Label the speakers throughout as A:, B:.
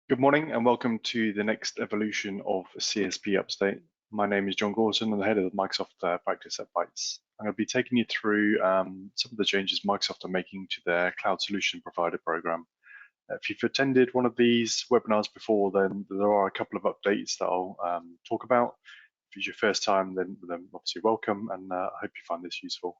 A: Good morning and welcome to the next evolution of CSP Upstate. My name is John Gorton. I'm the head of the Microsoft practice at Bytes. I'm going to be taking you through some of the changes Microsoft are making to their cloud solution provider program. If you've attended one of these webinars before, then there are a couple of updates that I'll talk about. If it's your first time, then obviously welcome, and I hope you find this useful.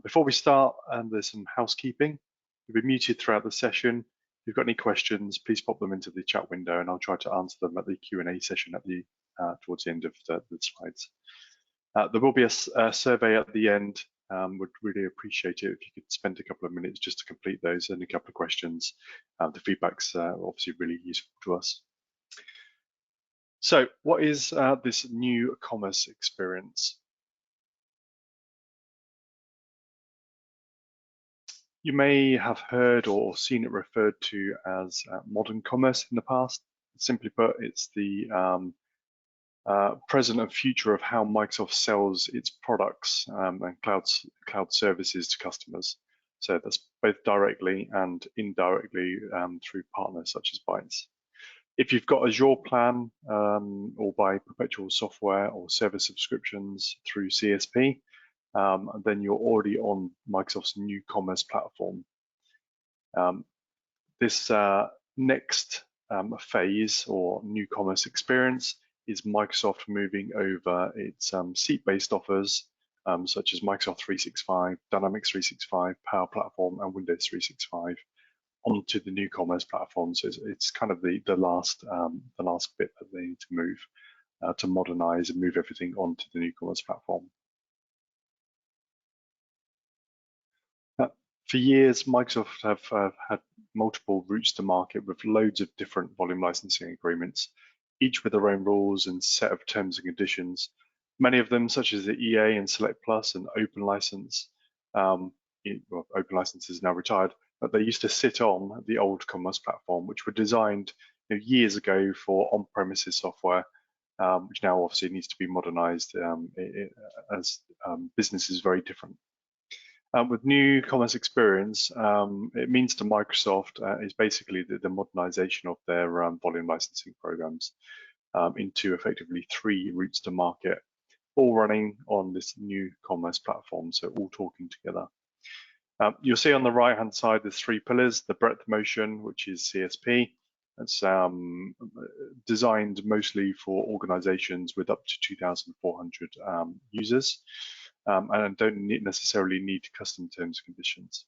A: Before we start, there's some housekeeping. You'll be muted throughout the session. If you've got any questions, please pop them into the chat window and I'll try to answer them at the Q&A session at the towards the end of the slides. There will be a survey at the end. Would really appreciate it if you could spend a couple of minutes just to complete those and a couple of questions. The feedback's obviously really useful to us. So what is this new commerce experience? You may have heard or seen it referred to as modern commerce in the past. Simply put, it's the present and future of how Microsoft sells its products and cloud services to customers. So that's both directly and indirectly through partners such as Bytes. If you've got Azure plan or by perpetual software or service subscriptions through CSP, then you're already on Microsoft's new commerce platform. This next phase or new commerce experience is Microsoft moving over its seat-based offers such as Microsoft 365, Dynamics 365, Power Platform, and Windows 365 onto the new commerce platform. So it's kind of the last bit that they need to move to modernize and move everything onto the new commerce platform. For years, Microsoft have had multiple routes to market with loads of different volume licensing agreements, each with their own rules and set of terms and conditions. Many of them, such as the EA and Select Plus and Open License, Open License is now retired, but they used to sit on the old commerce platform, which were designed years ago for on-premises software, which now obviously needs to be modernized as business is very different. With new commerce experience, it means to Microsoft is basically the modernization of their volume licensing programs into effectively 3 routes to market, all running on this new commerce platform, so all talking together. You'll see on the right-hand side there's 3 pillars: the breadth motion, which is CSP. It's designed mostly for organizations with up to 2,400 users. And don't necessarily need custom terms and conditions.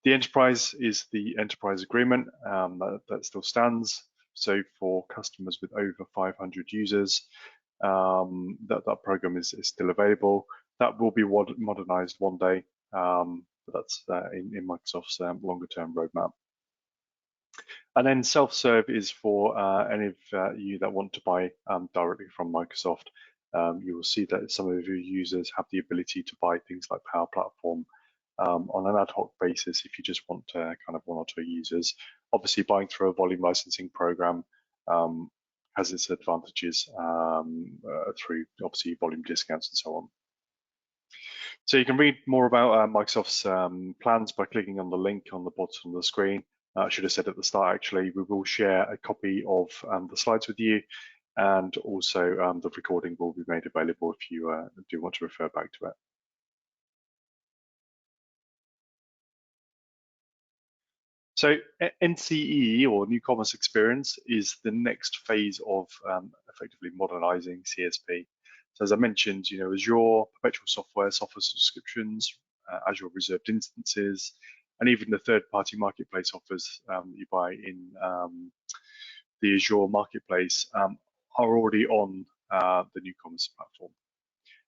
A: The enterprise is the enterprise agreement that still stands. So for customers with over 500 users, that program is still available. That will be modernized one day, but that's in Microsoft's longer term roadmap. And then self-serve is for any of you that want to buy directly from Microsoft. You will see that some of your users have the ability to buy things like Power Platform on an ad hoc basis if you just want kind of 1 or 2 users. Obviously, buying through a volume licensing program has its advantages through obviously volume discounts and so on. So you can read more about Microsoft's plans by clicking on the link on the bottom of the screen. I should have said at the start, actually, we will share a copy of the slides with you, and also the recording will be made available if you do want to refer back to it. So NCE, or New Commerce Experience, is the next phase of effectively modernizing CSP. So as I mentioned, Azure, perpetual software subscriptions, Azure reserved instances, and even the third-party marketplace offers that you buy in the Azure marketplace are already on the new commerce platform.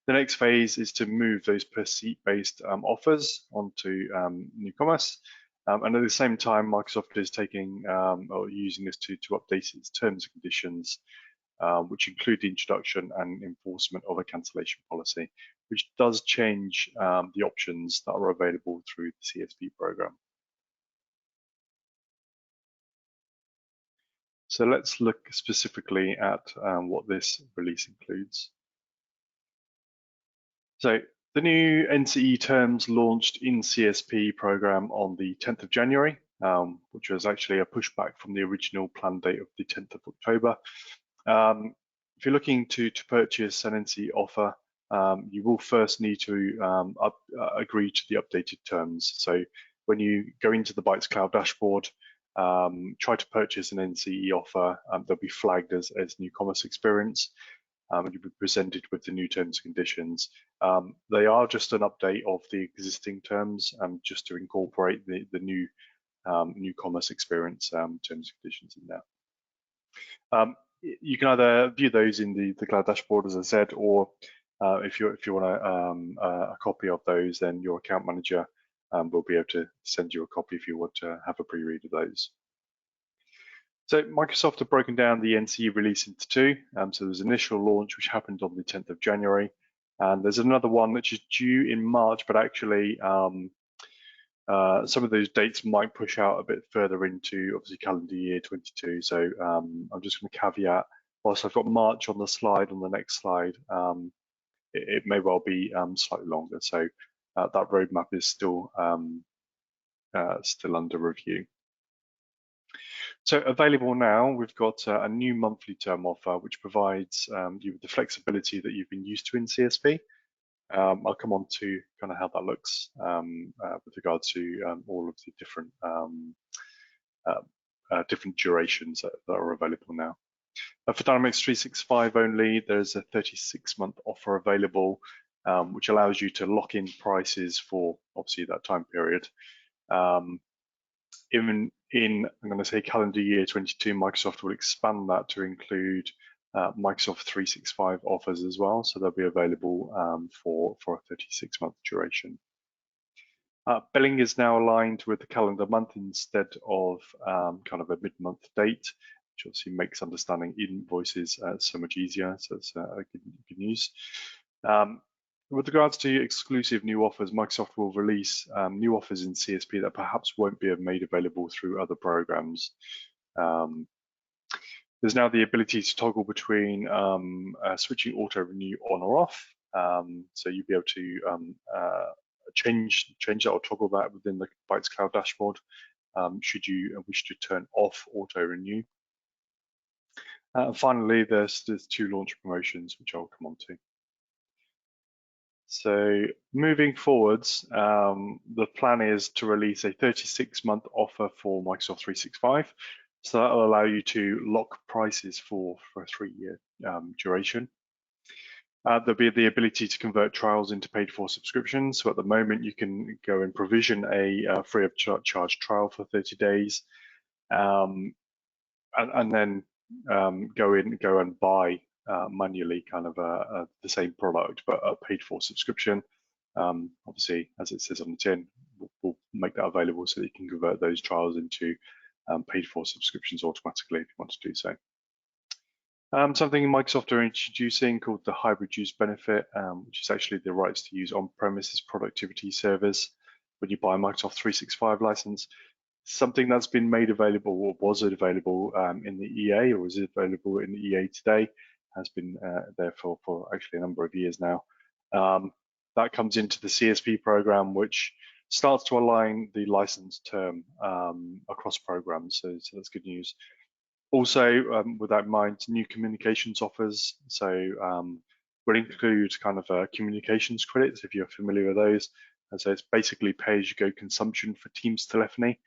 A: The next phase is to move those per seat-based offers onto new commerce. And at the same time, Microsoft is taking or using this to update its terms and conditions, which include the introduction and enforcement of a cancellation policy, which does change the options that are available through the CSP program. So let's look specifically at what this release includes. So the new NCE terms launched in CSP program on the 10th of January. which was actually a pushback from the original planned date of the 10th of October. If you're looking to purchase an NCE offer, you will first need to agree to the updated terms. So when you go into the Bytes Cloud dashboard, try to purchase an NCE offer, they'll be flagged as new commerce experience. And you'll be presented with the new terms and conditions. They are just an update of the existing terms, just to incorporate the new new commerce experience terms and conditions in there. You can either view those in the cloud dashboard, as I said, or if you want a copy of those, then your account manager will be able to send you a copy if you want to have a pre-read of those. So Microsoft have broken down the NCE release into two. So there's an initial launch which happened on the 10th of January, and there's another one which is due in March, but actually some of those dates might push out a bit further into obviously calendar year 22. So I'm just going to caveat, whilst I've got March on the slide on the next slide, it may well be slightly longer. So that roadmap is still under review. So available now, we've got a new monthly term offer, which provides you with the flexibility that you've been used to in CSP. I'll come on to kind of how that looks with regard to all of the different durations that are available now. For Dynamics 365 only, there's a 36-month offer available, which allows you to lock in prices for obviously that time period. Even in, I'm going to say calendar year 22, Microsoft will expand that to include Microsoft 365 offers as well, so they'll be available for a 36-month duration. Billing is now aligned with the calendar month instead of kind of a mid-month date, which obviously makes understanding invoices so much easier, so it's good news. With regards to exclusive new offers, Microsoft will release new offers in CSP that perhaps won't be made available through other programs. There's now the ability to toggle between switching auto renew on or off. So you'll be able to change that or toggle that within the Bytes Cloud dashboard should you wish to turn off auto renew. Finally, there's two launch promotions, which I'll come on to. So moving forwards, the plan is to release a 36-month offer for Microsoft 365. So that will allow you to lock prices for a 3-year duration. There'll be the ability to convert trials into paid-for subscriptions. So at the moment, you can go and provision a free of charge trial for 30 days, and then go and buy manually kind of the same product, but a paid-for subscription. Obviously, as it says on the tin, we'll make that available so that you can convert those trials into paid-for subscriptions automatically if you want to do so. Something Microsoft are introducing called the hybrid use benefit, which is actually the rights to use on-premises productivity servers when you buy a Microsoft 365 license. Something that's been made available, or was it available in the EA, or is it available in the EA today, has been there for actually a number of years now. That comes into the CSP program, which starts to align the license term across programs, so that's good news. Also, with that in mind, new communications offers, so will include kind of communications credits, if you're familiar with those. And so it's basically pay-as-you-go consumption for Teams telephony.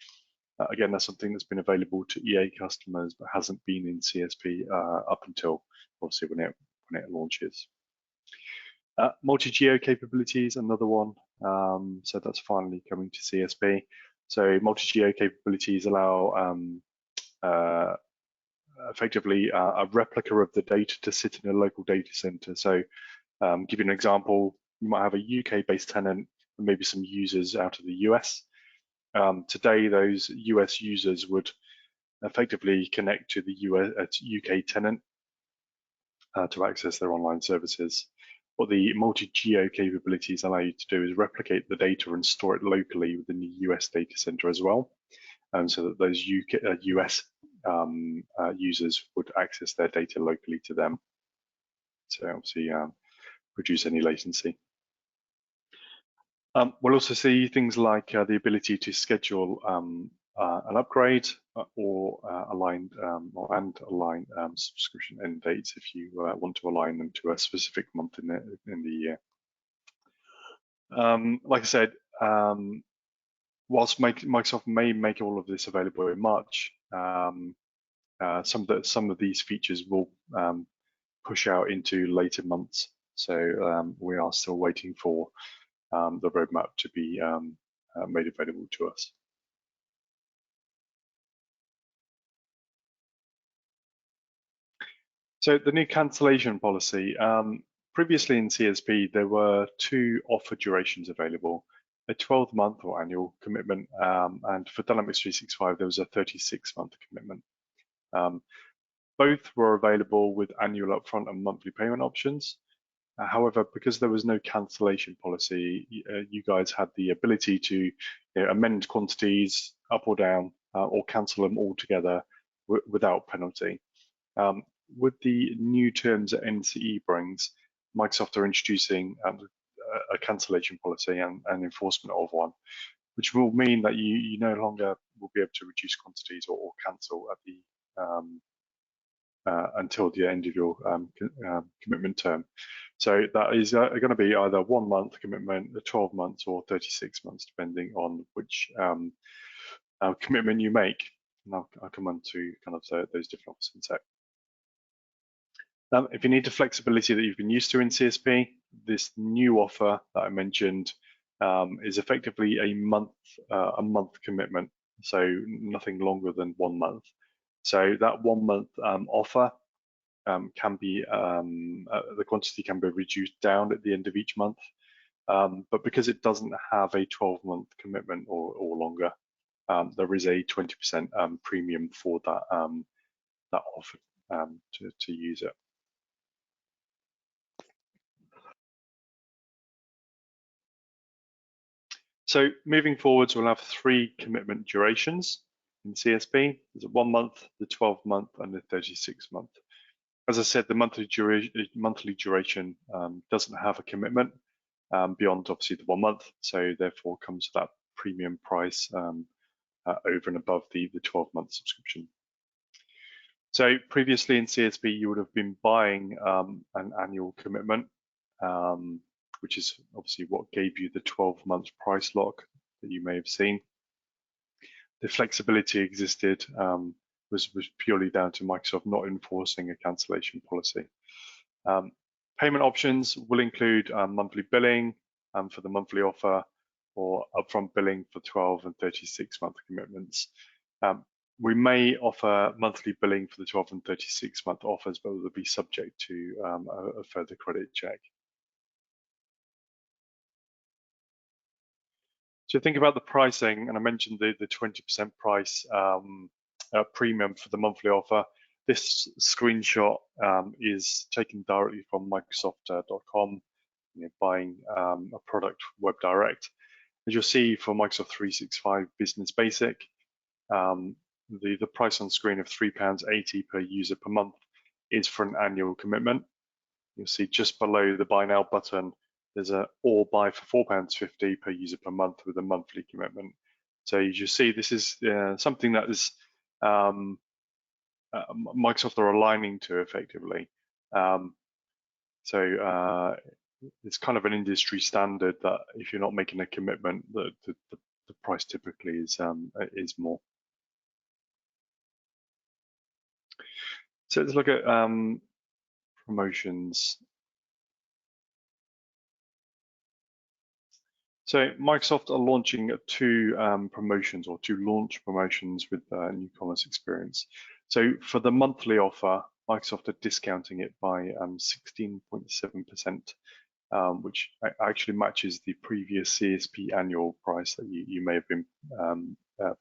A: Again, that's something that's been available to EA customers, but hasn't been in CSP up until obviously when it launches. Multi-geo capabilities, another one. So that's finally coming to CSP. So multi-geo capabilities allow effectively a replica of the data to sit in a local data center. So give you an example, you might have a UK-based tenant and maybe some users out of the US. Today, those US users would effectively connect to the UK tenant to access their online services. What the multi-geo capabilities allow you to do is replicate the data and store it locally within the US data center as well, so that those US users would access their data locally to them. So obviously reduce any latency. We'll also see things like the ability to schedule an upgrade or aligned and align subscription end dates if you want to align them to a specific month in the year. Like I said, whilst Microsoft may make all of this available in March, some of these features will push out into later months. So we are still waiting for the roadmap to be made available to us. So the new cancellation policy, previously in CSP, there were 2 offer durations available, a 12-month or annual commitment, and for Dynamics 365, there was a 36-month commitment. Both were available with annual upfront and monthly payment options. However, because there was no cancellation policy, you guys had the ability to amend quantities up or down or cancel them altogether without penalty. With the new terms that NCE brings, Microsoft are introducing a cancellation policy and enforcement of one, which will mean that you no longer will be able to reduce quantities or cancel at the until the end of your commitment term. So that is going to be either 1 month commitment, 12 months, or 36 months, depending on which commitment you make. And I'll come on to kind of those different offers in a sec. If you need the flexibility that you've been used to in CSP, this new offer that I mentioned is effectively a month commitment, so nothing longer than 1 month. So that 1 month offer can be the quantity can be reduced down at the end of each month, but because it doesn't have a 12-month commitment or longer, there is a 20% premium for that that offer to use it. So moving forwards, we'll have 3 commitment durations in CSP. There's a 1 month, the 12-month, and the 36-month. As I said, the monthly duration doesn't have a commitment beyond obviously the 1 month, so therefore comes to that premium price over and above the 12-month subscription. So previously in CSP, you would have been buying an annual commitment, which is obviously what gave you the 12-month price lock that you may have seen. The flexibility existed was purely down to Microsoft not enforcing a cancellation policy. Payment options will include monthly billing for the monthly offer or upfront billing for 12 and 36-month commitments. We may offer monthly billing for the 12 and 36-month offers, but it will be subject to a further credit check. So think about the pricing, and I mentioned the 20% price premium for the monthly offer. This screenshot is taken directly from Microsoft.com, buying a product web direct. As you'll see for Microsoft 365 Business Basic, the price on screen of £3.80 per user per month is for an annual commitment. You'll see just below the Buy Now button, there's a or buy for £4.50 per user per month with a monthly commitment. So as you see, this is something that is Microsoft are aligning to effectively. So it's kind of an industry standard that if you're not making a commitment, the price typically is more. So let's look at promotions. So Microsoft are launching 2 promotions or 2 launch promotions with New Commerce Experience. So for the monthly offer, Microsoft are discounting it by 16.7%, which actually matches the previous CSP annual price that you may have been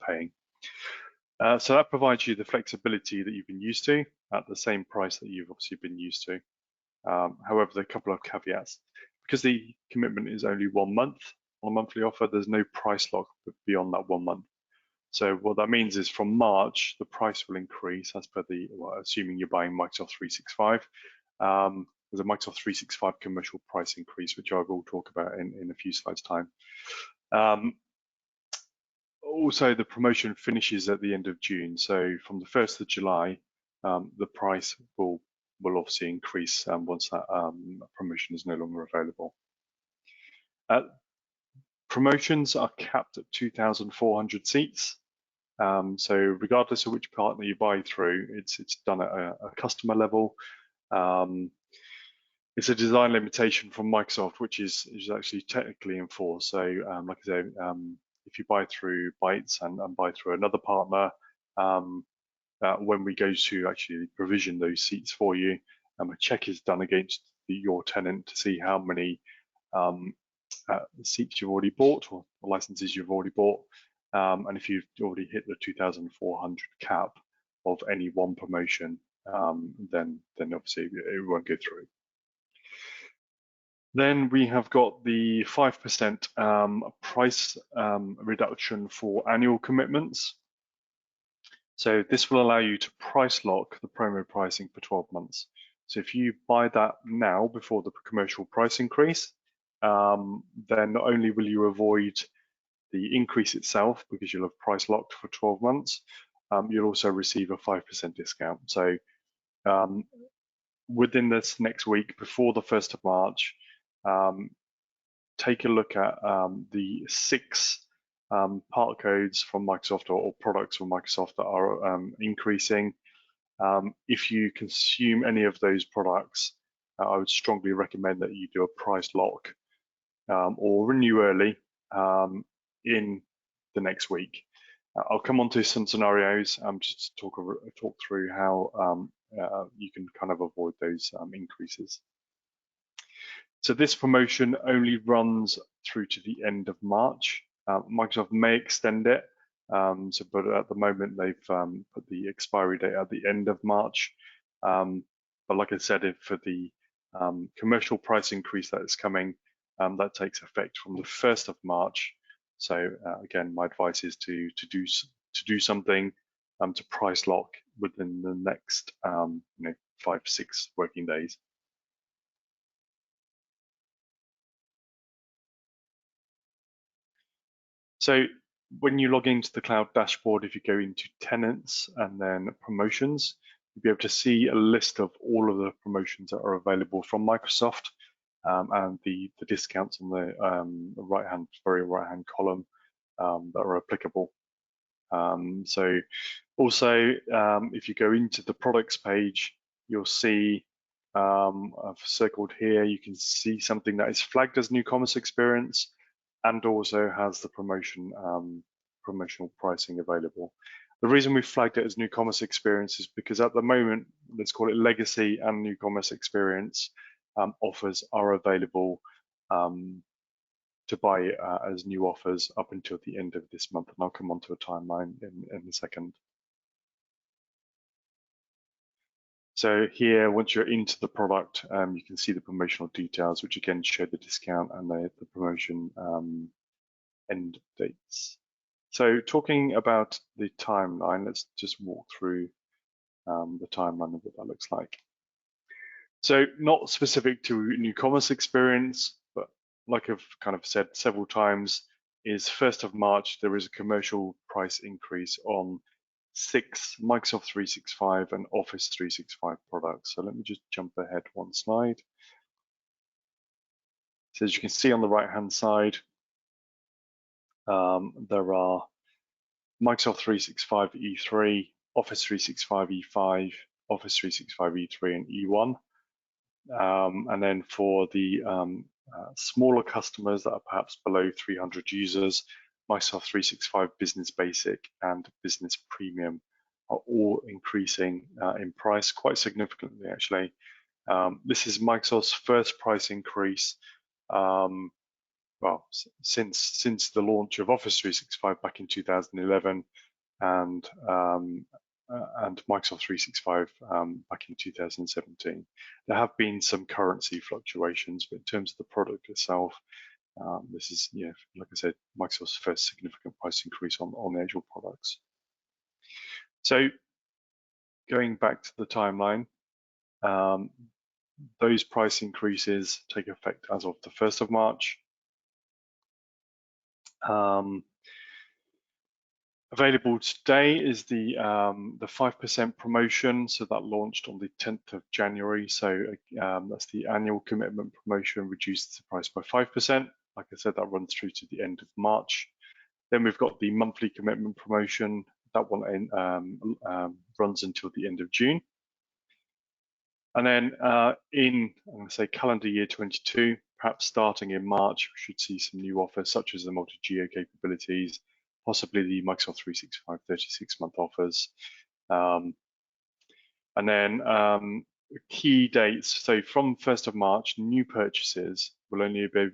A: paying. So that provides you the flexibility that you've been used to at the same price that you've obviously been used to. However, there are a couple of caveats. Because the commitment is only 1 month on a monthly offer, there's no price lock beyond that 1 month. So what that means is from March, the price will increase as per the, assuming you're buying Microsoft 365. There's a Microsoft 365 commercial price increase, which I will talk about in a few slides' time. Also, the promotion finishes at the end of June, so from the 1st of July, the price will obviously increase once that promotion is no longer available. Promotions are capped at 2,400 seats. So regardless of which partner you buy through, it's done at a customer level. It's a design limitation from Microsoft, which is actually technically enforced. So like I say, if you buy through Bytes and buy through another partner, when we go to actually provision those seats for you, a check is done against your tenant to see how many seats you've already bought or licenses you've already bought. And if you've already hit the 2,400 cap of any one promotion, then obviously it won't go through. Then we have got the 5% price reduction for annual commitments. So this will allow you to price lock the promo pricing for 12 months. So if you buy that now before the commercial price increase, then not only will you avoid the increase itself because you'll have price locked for 12 months, you'll also receive a 5% discount. So within this next week, before the 1st of March, take a look at the 6 part codes from Microsoft or products from Microsoft that are increasing. If you consume any of those products, I would strongly recommend that you do a price lock or renew early in the next week. I'll come on to some scenarios just to talk through how you can kind of avoid those increases. So this promotion only runs through to the end of March. Microsoft may extend it, but at the moment they've put the expiry date at the end of March. But like I said, for the commercial price increase that is coming, that takes effect from the 1st of March. So again, my advice is to do something to price lock within the next 5-6 working days. So when you log into the cloud dashboard, if you go into tenants and then promotions, you'll be able to see a list of all of the promotions that are available from Microsoft and the discounts on the very right hand column that are applicable. So also, if you go into the products page, you'll see I've circled here, you can see something that is flagged as new commerce experience and also has the promotional pricing available. The reason we flagged it as new commerce experience is because at the moment, let's call it legacy and new commerce experience offers are available to buy as new offers up until the end of this month, and I'll come on to a timeline in a second. So here, once you're into the product, you can see the promotional details, which again show the discount and the promotion end dates. So talking about the timeline, let's just walk through the timeline of what that looks like. So not specific to new commerce experience, but like I've kind of said several times, is 1st of March, there is a commercial price increase on 6 Microsoft 365 and Office 365 products. So let me just jump ahead one slide. So as you can see on the right hand side, there are Microsoft 365 E3, Office 365 E5, Office 365 E3 and E1. And then for the smaller customers that are perhaps below 300 users, Microsoft 365 Business Basic and Business Premium are all increasing in price quite significantly, actually. This is Microsoft's first price increase, well, since the launch of Office 365 back in 2011 and Microsoft 365 back in 2017. There have been some currency fluctuations, but in terms of the product itself, this is, like I said, Microsoft's first significant price increase on the actual products. So going back to the timeline, those price increases take effect as of the 1st of March. Available today is the 5% promotion, so that launched on the 10th of January. So that's the annual commitment promotion, reduced the price by 5%. Like I said, that runs through to the end of March. Then we've got the monthly commitment promotion. That one runs until the end of June. And then I'm going to say calendar year 22, perhaps starting in March, we should see some new offers such as the multi-geo capabilities, possibly the Microsoft 365 36-month offers. And then key dates. So from 1st of March, new purchases will only be,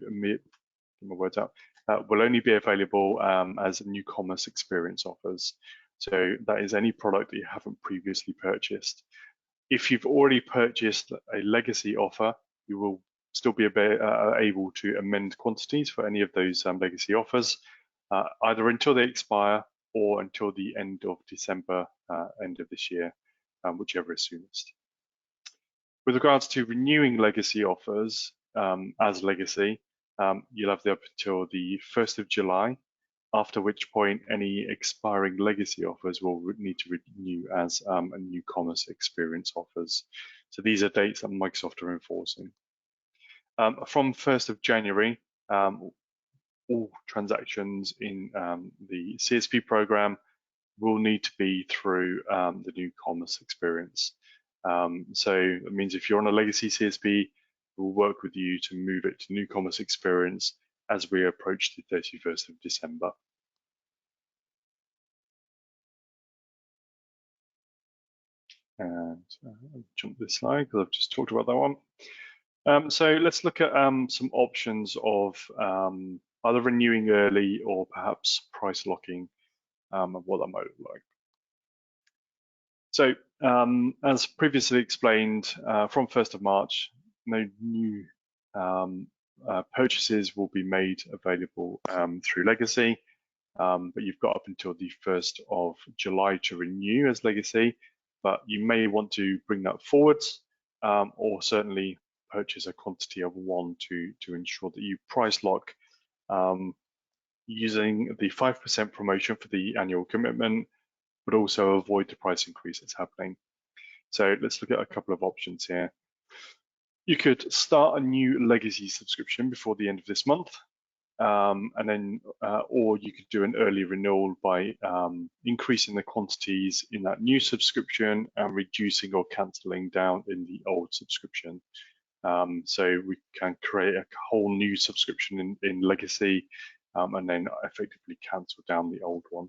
A: will only be available as new commerce experience offers. So that is any product that you haven't previously purchased. If you've already purchased a legacy offer, you will still be able to amend quantities for any of those legacy offers, either until they expire or until the end of December, end of this year, whichever is soonest. With regards to renewing legacy offers as legacy, you'll have up until the 1st of July, after which point any expiring legacy offers will need to renew as a new commerce experience offers. So these are dates that Microsoft are enforcing. From 1st of January, all transactions in the CSP program will need to be through the new commerce experience. So it means if you're on a legacy CSP, we'll work with you to move it to new commerce experience as we approach the 31st of December. And I'll jump this slide because I've just talked about that one. So let's look at some options of either renewing early or perhaps price locking and what that might look like. So as previously explained, from 1st of March, no new purchases will be made available through legacy, but you've got up until the 1st of July to renew as legacy, but you may want to bring that forwards or certainly purchase a quantity of one to ensure that you price lock using the 5% promotion for the annual commitment, but also avoid the price increase that's happening. So let's look at a couple of options here. You could start a new legacy subscription before the end of this month, and then, or you could do an early renewal by increasing the quantities in that new subscription and reducing or cancelling down in the old subscription. So we can create a whole new subscription in legacy and then effectively cancel down the old one.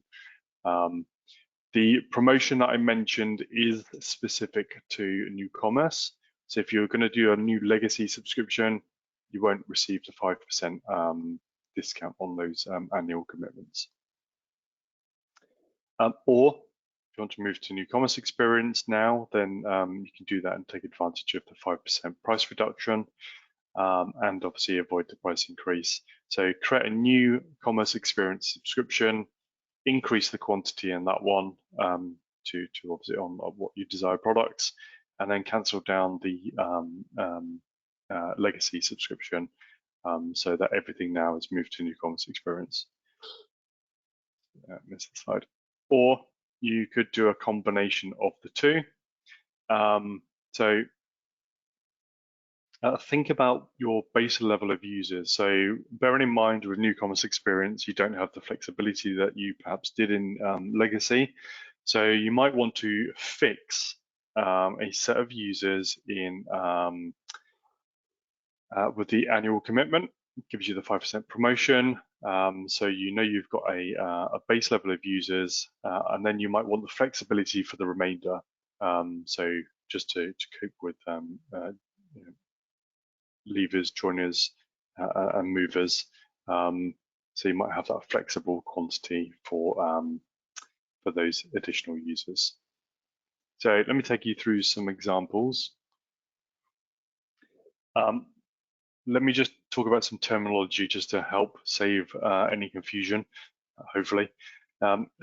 A: The promotion that I mentioned is specific to new commerce. So if you're going to do a new legacy subscription, you won't receive the 5% discount on those annual commitments. Or if you want to move to new commerce experience now, then you can do that and take advantage of the 5% price reduction and obviously avoid the price increase. So create a new commerce experience subscription, increase the quantity in that one to obviously on what you desire products, and then cancel down the legacy subscription so that everything now is moved to new commerce experience. Miss the slide. Or you could do a combination of the two. So think about your base level of users. So bearing in mind with new commerce experience, you don't have the flexibility that you perhaps did in legacy. So you might want to fix a set of users in with the annual commitment. It gives you the 5% promotion. So you know you've got a base level of users, and then you might want the flexibility for the remainder. So just to cope with you know, leavers, joiners, and movers. So you might have that flexible quantity for those additional users. So let me take you through some examples. Let me just talk about some terminology just to help save any confusion, hopefully.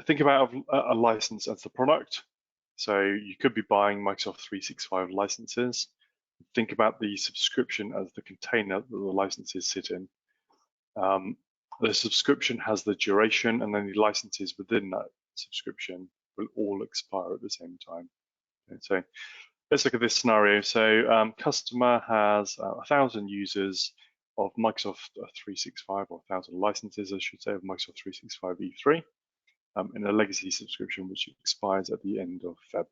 A: Think about a license as the product. So you could be buying Microsoft 365 licenses. Think about the subscription as the container that the licenses sit in. The subscription has the duration and then the licenses within that subscription will all expire at the same time. Okay, so let's look at this scenario. So customer has 1,000 users of Microsoft 365, or 1,000 licenses, I should say, of Microsoft 365 E3 in a legacy subscription, which expires at the end of Feb.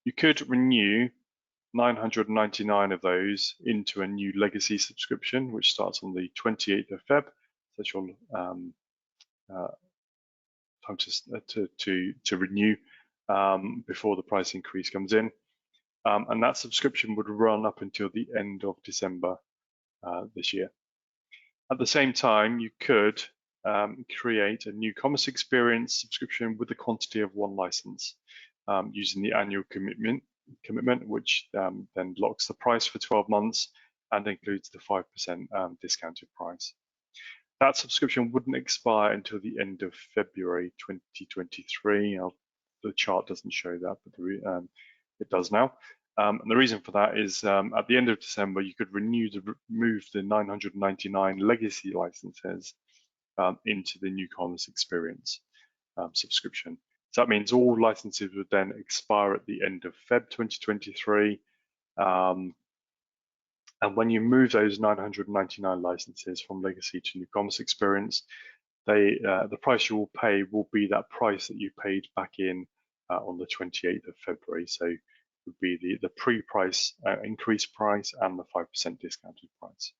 A: You could renew 999 of those into a new legacy subscription, which starts on the 28th of Feb. So that's your time to renew before the price increase comes in. And that subscription would run up until the end of December this year. At the same time, you could create a new commerce experience subscription with the quantity of one license using the annual commitment, which then locks the price for 12 months and includes the 5% discounted price. That subscription wouldn't expire until the end of February 2023. The chart doesn't show that, but it does now. And the reason for that is at the end of December, you could move the 999 legacy licenses into the new commerce experience subscription. So that means all licenses would then expire at the end of Feb 2023. And when you move those 999 licenses from legacy to new commerce experience, the price you will pay will be that price that you paid back in on the 28th of February. So it would be the pre-price increased price and the 5% discounted price.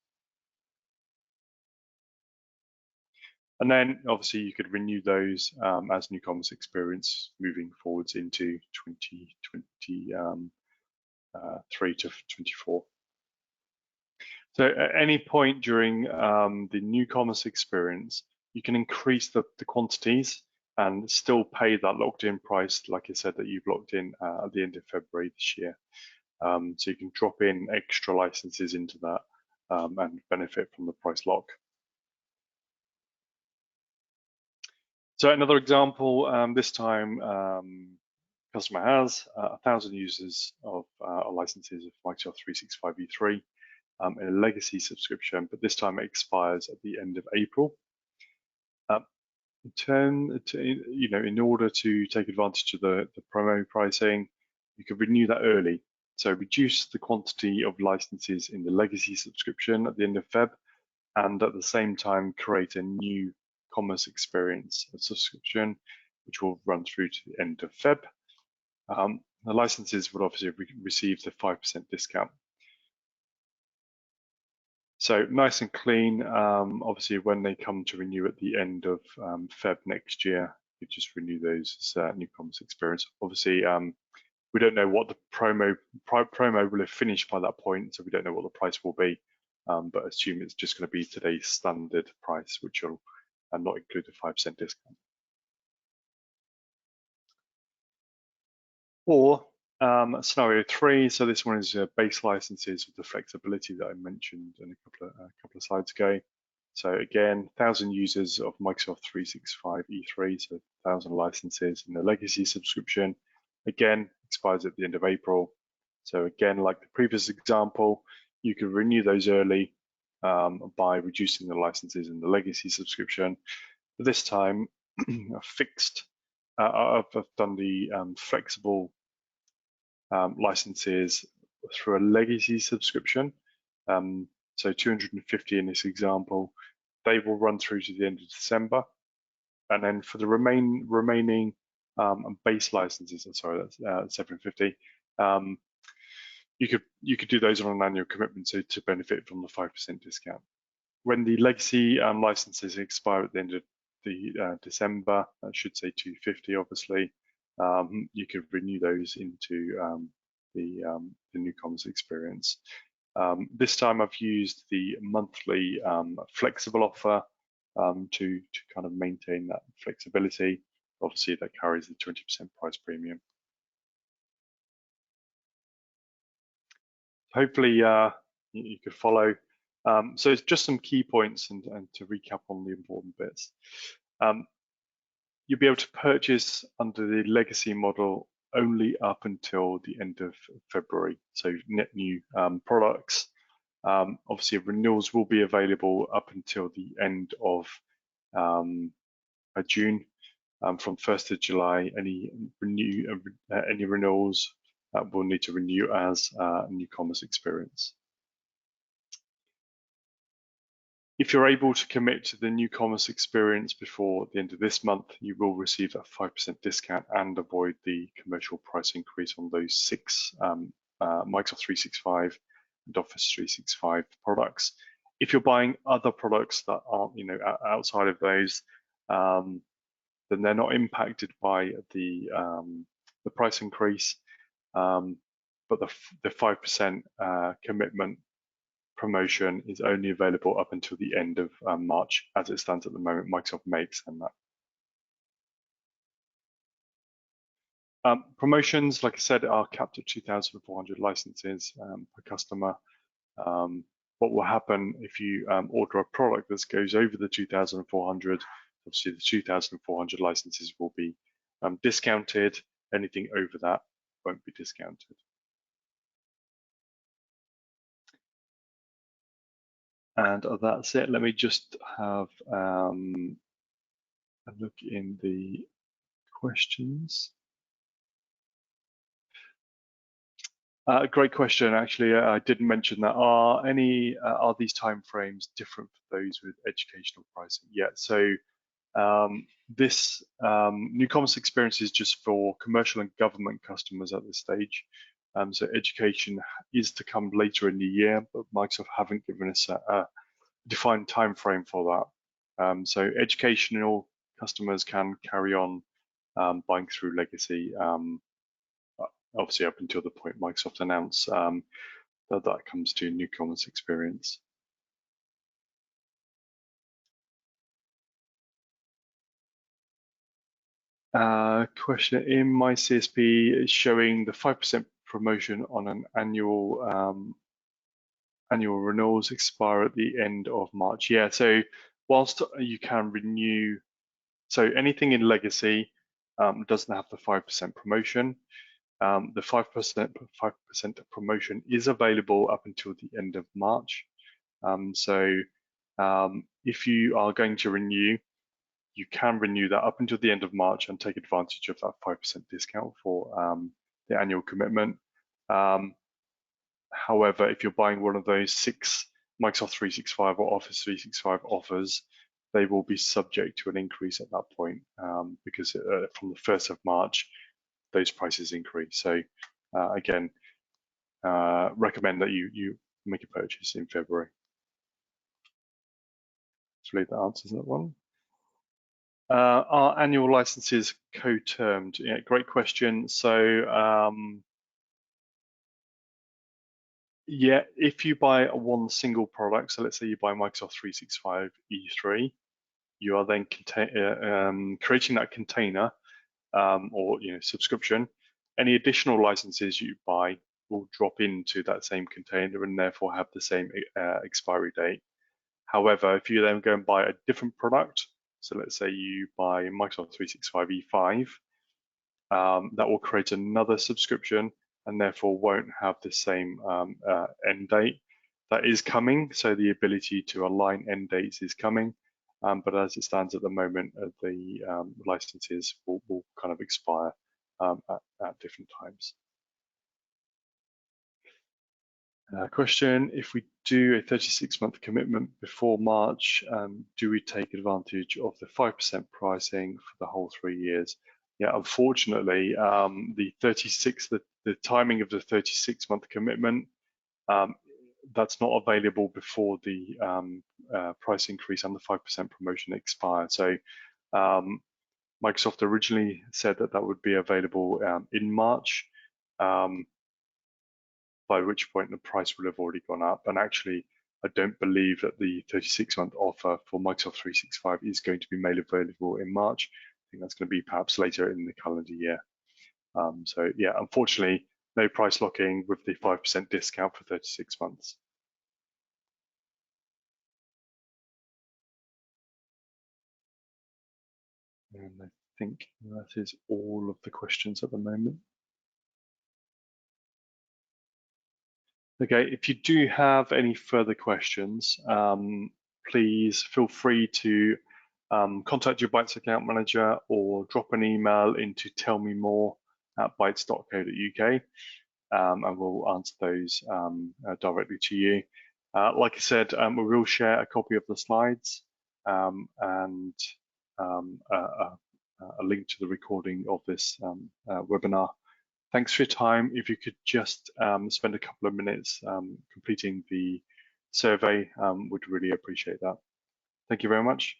A: And then obviously you could renew those as new commerce experience moving forwards into 2023 to 24. So at any point during the new commerce experience, you can increase the quantities and still pay that locked in price, like I said, that you've locked in at the end of February this year. So you can drop in extra licenses into that and benefit from the price lock. So another example, this time customer has 1,000 users of licenses of Microsoft 365 E3 in a legacy subscription, but this time it expires at the end of April. In order to take advantage of the promo pricing, you could renew that early. So reduce the quantity of licenses in the legacy subscription at the end of Feb, and at the same time create a new commerce experience subscription, which will run through to the end of Feb. The licenses would obviously receive the 5% discount. So nice and clean. Obviously, when they come to renew at the end of Feb next year, you just renew those as new commerce experience. Obviously, we don't know what the promo will have finished by that point, so we don't know what the price will be. But assume it's just going to be today's standard price, which will not include the 5% discount. Or scenario 3, so this one is base licenses with the flexibility that I mentioned in a couple of slides ago. So again, 1,000 users of Microsoft 365 E3, so 1,000 licenses in the legacy subscription. Again, expires at the end of April. So again, like the previous example, you can renew those early by reducing the licenses in the legacy subscription. But this time, fixed. I've done the flexible licenses through a legacy subscription. So 250 in this example, they will run through to the end of December. And then for the remaining base licenses, sorry, that's 750. You could do those on an annual commitment to benefit from the 5% discount. When the legacy licenses expire at the end of the December, I should say 250, obviously, you could renew those into the new commerce experience. This time I've used the monthly flexible offer to kind of maintain that flexibility. Obviously, that carries the 20% price premium. Hopefully, you could follow. So it's just some key points and to recap on the important bits. You'll be able to purchase under the legacy model only up until the end of February. So net new products. Obviously, renewals will be available up until the end of June. from 1st of July, any renewals will need to renew as a new commerce experience. If you're able to commit to the new commerce experience before the end of this month, you will receive a 5% discount and avoid the commercial price increase on those 6 Microsoft 365 and Office 365 products. If you're buying other products that aren't, outside of those, then they're not impacted by the price increase, but the 5% commitment promotion is only available up until the end of March. As it stands at the moment, Microsoft may extend that. Promotions, like I said, are capped at 2,400 licenses per customer. What will happen if you order a product that goes over the 2,400? Obviously, the 2,400 licenses will be discounted. Anything over that won't be discounted. And that's it. Let me just have a look in the questions. Great question. Actually, I didn't mention that. Are these timeframes different for those with educational pricing? Yeah. So this new commerce experience is just for commercial and government customers at this stage. So education is to come later in the year, but Microsoft haven't given us a defined time frame for that. So educational customers can carry on buying through legacy, obviously up until the point Microsoft announced that comes to new commerce experience. Question: in my CSP is showing the 5% promotion on an annual renewals expire at the end of March. Yeah, so whilst you can renew, so anything in legacy doesn't have the 5% promotion. The 5% promotion is available up until the end of March. So if you are going to renew, you can renew that up until the end of March and take advantage of that 5% discount for the annual commitment. However, if you're buying one of those 6 Microsoft 365 or Office 365 offers, they will be subject to an increase at that point because from the 1st of March, those prices increase. So again, recommend that you make a purchase in February. Hopefully that answers that one. Are annual licenses co-termed? Yeah, great question. So yeah, if you buy one single product, so let's say you buy Microsoft 365 E3, you are then creating that container or subscription. Any additional licenses you buy will drop into that same container and therefore have the same expiry date. However, if you then go and buy a different product, so let's say you buy Microsoft 365 E5, that will create another subscription and therefore won't have the same end date. That is coming, so the ability to align end dates is coming, but as it stands at the moment, the licenses will kind of expire at different times. Question: if we do a 36-month commitment before March, do we take advantage of the 5% pricing for the whole 3 years? Yeah, unfortunately, the timing of the 36-month commitment, that's not available before the price increase and the 5% promotion expire. So Microsoft originally said that would be available in March, by which point the price will have already gone up. And actually, I don't believe that the 36-month offer for Microsoft 365 is going to be made available in March. I think that's going to be perhaps later in the calendar year. So yeah, unfortunately, no price locking with the 5% discount for 36 months. And I think that is all of the questions at the moment. Okay, if you do have any further questions, please feel free to contact your Bytes account manager or drop an email into tellmemore@bytes.co.uk, and we'll answer those directly to you. Like I said, we will share a copy of the slides and a link to the recording of this webinar. Thanks for your time. If you could just spend a couple of minutes completing the survey, would really appreciate that. Thank you very much.